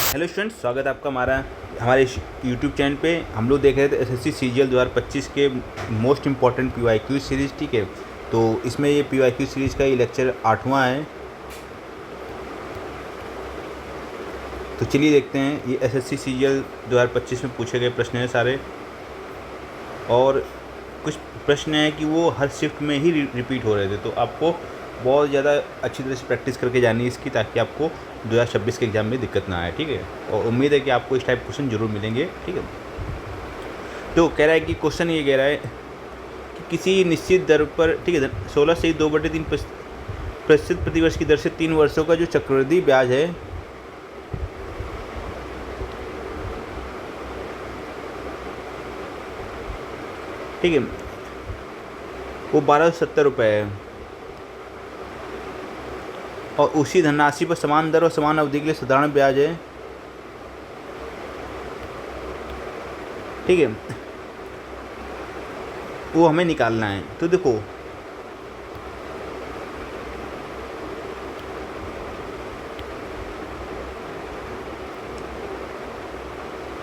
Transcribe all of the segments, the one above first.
Hello students, स्वागत है आपका हमारे यूट्यूब चैनल पे। हम लोग देख रहे थे एसएससी सीजीएल 2025 के मोस्ट इम्पॉर्टेंट पीवाईक्यू सीरीज़। ठीक है, तो इसमें ये पीवाईक्यू सीरीज़ का ये लेक्चर 8वां है। तो चलिए देखते हैं, ये एसएससी सीजीएल 2025 में पूछे गए प्रश्न हैं सारे, और कुछ प्रश्न हैं कि वो हर शिफ्ट में ही रिपीट हो रहे थे। तो आपको बहुत ज़्यादा अच्छी तरह से प्रैक्टिस करके जानी है इसकी, ताकि आपको 2026 के एग्ज़ाम में दिक्कत ना आए। ठीक है, और उम्मीद है कि आपको इस टाइप क्वेश्चन ज़रूर मिलेंगे। ठीक है, तो कह रहा है कि क्वेश्चन ये कह रहा है कि किसी निश्चित दर पर, ठीक है, 16 से 2/3 प्रतिशत प्रतिवर्ष की दर से 3 वर्षों का जो चक्रवृद्धि ब्याज है, ठीक है, वो 1270 रुपये है, और उसी धनराशि पर समान दर और समान अवधि के लिए साधारण ब्याज है। ठीक है, वो हमें निकालना है। तो देखो,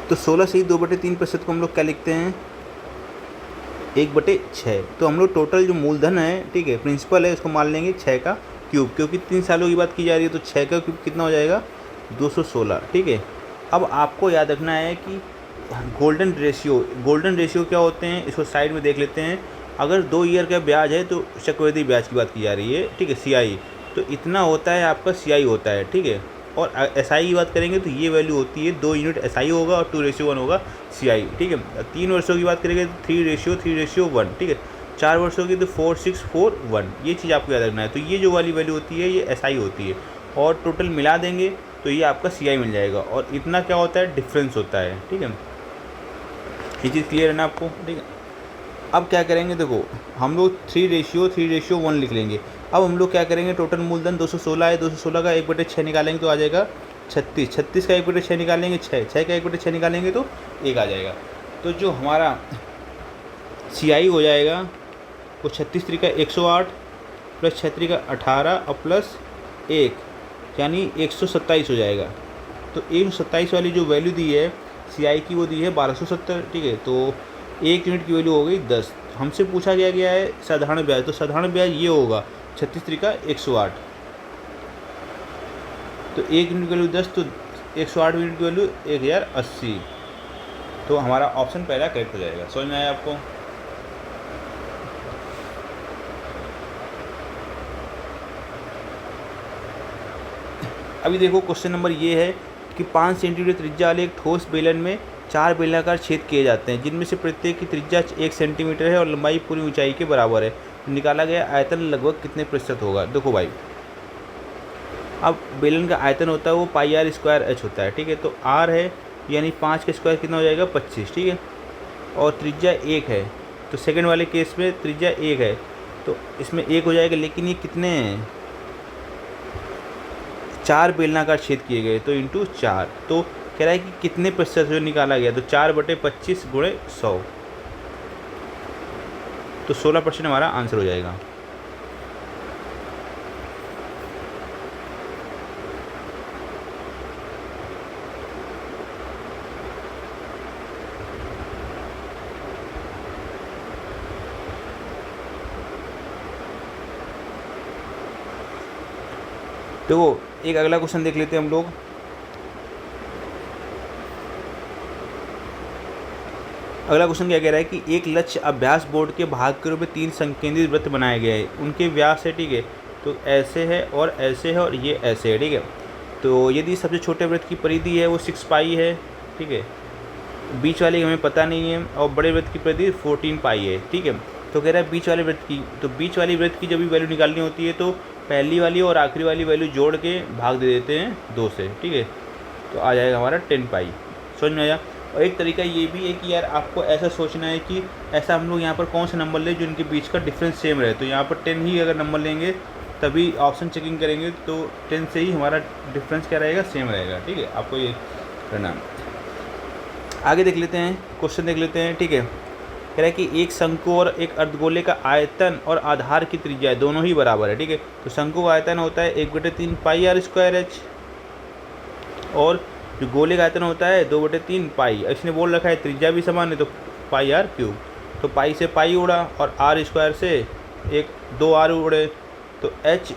तो 16 से 2/3% को हम लोग क्या लिखते हैं, 1/6। तो हम लोग टोटल जो मूलधन है, ठीक है, प्रिंसिपल है, उसको मान लेंगे 6 का क्यूब, क्योंकि 3 सालों की बात की जा रही है। तो 6 का क्यूब कितना हो जाएगा, 216। ठीक है, अब आपको याद रखना है कि गोल्डन रेशियो क्या होते हैं, इसको साइड में देख लेते हैं। अगर 2 ईयर का ब्याज है तो चक्रवृद्धि ब्याज की बात की जा रही है। ठीक है, सीआई, तो इतना होता है आपका सीआई होता है। ठीक है, और एसआई की बात करेंगे तो ये वैल्यू होती है, 2 यूनिट एसआई होगा और 2:1 होगा सीआई। ठीक है, 3 वर्षों की बात करेंगे तो 3:1। ठीक है, 4 वर्षों की तो 4:6:1। ये चीज़ आपको याद रखना है। तो ये जो वाली वैल्यू होती है, ये एसआई होती है, और टोटल मिला देंगे तो ये आपका सीआई मिल जाएगा। और इतना क्या होता है, डिफरेंस होता है। ठीक है, ये चीज़ क्लियर है ना आपको। ठीक है, अब क्या करेंगे, देखो हम लोग 3:1 लिख लेंगे। अब हम लोग क्या करेंगे, टोटल मूलधन 216 है, 216 का 1/6 निकालेंगे तो आ जाएगा 36। 36 का 1/6 निकालेंगे 6, 6 का 1/6 निकालेंगे तो 1 आ जाएगा। तो जो हमारा सीआई हो जाएगा वो 36 3 का 108 प्लस 6 3 का 18 और प्लस 1, यानी 127 हो जाएगा। तो 127 वाली जो वैल्यू दी है सीआई की, वो दी है 1270। ठीक है, तो 1 यूनिट की वैल्यू हो गई 10। हमसे पूछा गया है साधारण ब्याज, तो साधारण ब्याज ये होगा 36 3 का 108। तो 1 यूनिट की वैल्यू 10, तो 108 यूनिट की वैल्यू 1080। तो हमारा ऑप्शन पहला करेक्ट हो जाएगा। समझ में आया आपको। अभी देखो, क्वेश्चन नंबर ये है कि 5 सेंटीमीटर त्रिज्या वाले एक ठोस बेलन में 4 बेलनाकार छेद किए जाते हैं, जिनमें से प्रत्येक की त्रिज्या 1 सेंटीमीटर है और लंबाई पूरी ऊंचाई के बराबर है। निकाला गया आयतन लगभग कितने प्रतिशत होगा। देखो भाई, अब बेलन का आयतन होता है वो πr² होता है। ठीक है, तो r है, यानी 5 का स्क्वायर कितना हो जाएगा, 25। ठीक है, और त्रिज्या 1 है, तो सेकेंड वाले केस में त्रिज्या 1 है, तो इसमें 1 हो जाएगा। लेकिन ये कितने हैं, 4 बेलनाकार छेद किए गए, तो इंटू 4। तो कह रहा है कि कितने प्रतिशत जो निकाला गया, तो 4/25 × 100, तो 16% हमारा आंसर हो जाएगा। देखो, एक अगला क्वेश्चन देख लेते हैं हम लोग। अगला क्वेश्चन क्या कह रहा है कि एक लक्ष्य अभ्यास बोर्ड के भाग के रूप में 3 संकेंद्रित वृत्त बनाए गए हैं। उनके व्यास है, ठीक है, तो ऐसे है और ऐसे है और ये ऐसे है। ठीक है, तो यदि सबसे छोटे वृत्त की परिधि है वो 6 पाई है। ठीक है, बीच वाले हमें पता नहीं है, और बड़े वृत्त की परिधि 14 पाई है। ठीक है, तो कह रहा है बीच वाले वृत्त की, तो बीच वाली वृत्त की जब भी वैल्यू निकालनी होती है तो पहली वाली और आखिरी वाली वैल्यू जोड़ के भाग दे देते हैं 2 से। ठीक है, तो आ जाएगा हमारा 10 पाई। समझ में आया। और एक तरीका ये भी है कि यार आपको ऐसा सोचना है कि ऐसा हम लोग यहाँ पर कौन सा नंबर लें जो इनके बीच का डिफरेंस सेम रहे। तो यहाँ पर 10 ही अगर नंबर लेंगे तभी ऑप्शन चेकिंग करेंगे, तो 10 से ही हमारा डिफरेंस क्या रहेगा, सेम रहेगा। ठीक है, आपको ये करना। आगे देख लेते हैं, क्वेश्चन देख लेते हैं। ठीक है, कह रहा है कि एक शंकु और एक अर्धगोले का आयतन और आधार की त्रिज्या दोनों ही बराबर है। ठीक है, तो शंकु का आयतन होता है 1/3 πr² h, और जो गोले का आयतन होता है 2/3 पाई, इसने बोल रखा है त्रिज्या भी समान है तो पाई आर क्यूब, तो पाई से पाई उड़ा और आर स्क्वायर से एक 2 आर उड़े, तो एच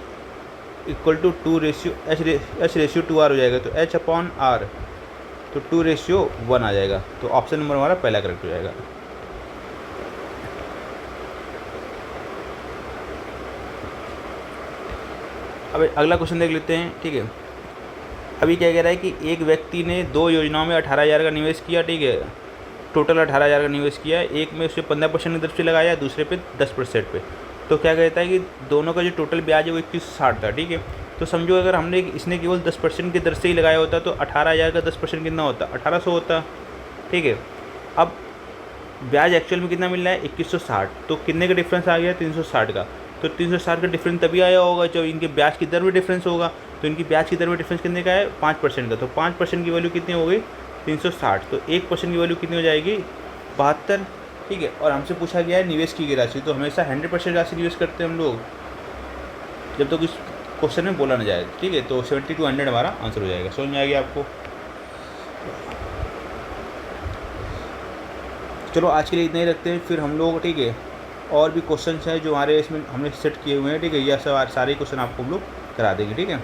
इक्वल टू 2:2 हो जाएगा, तो एच अपॉन आर तो 2:1 आ जाएगा। तो ऑप्शन नंबर हमारा पहला करेक्ट हो जाएगा। अब अगला क्वेश्चन देख लेते हैं, ठीक है। अभी क्या कह रहा है कि एक व्यक्ति ने 2 योजनाओं में 18,000 का निवेश किया, ठीक है, टोटल 18,000 का निवेश किया, एक में उसने 15% की दर से लगाया, दूसरे पे 10% पे। तो क्या कहता है कि दोनों का जो टोटल ब्याज है वो 2160 था, ठीक है। तो समझो अगर हमने इसने केवल 10% की दर से ही लगाया होता तो 18,000 का 10% कितना होता, 1800 होता, ठीक है। अब ब्याज एक्चुअल में कितना मिल रहा है 2160, तो कितने का डिफरेंस आ गया 360 का। तो 360 का डिफरेंस तभी आया होगा जब इनके ब्याज की दर में डिफरेंस होगा। तो इनकी ब्याज की दर में डिफरेंस कितने का है 5% का, तो 5% की वैल्यू कितनी हो गई 360, तो 1% की वैल्यू कितनी हो जाएगी 72, ठीक है। और हमसे पूछा गया है निवेश की गई राशि, तो हमेशा 100% राशि निवेश करते हैं हम लोग जब तक इस क्वेश्चन में बोला ना जाए, ठीक है। तो 70 to 100 हमारा आंसर हो जाएगा। समझ में आ गया आपको। चलो आज के लिए इतना ही रखते हैं, फिर हम लोग, ठीक है, और भी क्वेश्चन हैं जो हमारे इसमें हमने सेट किए हुए हैं, ठीक है, यह सब सारे क्वेश्चन आपको हम लोग करा देंगे, ठीक है।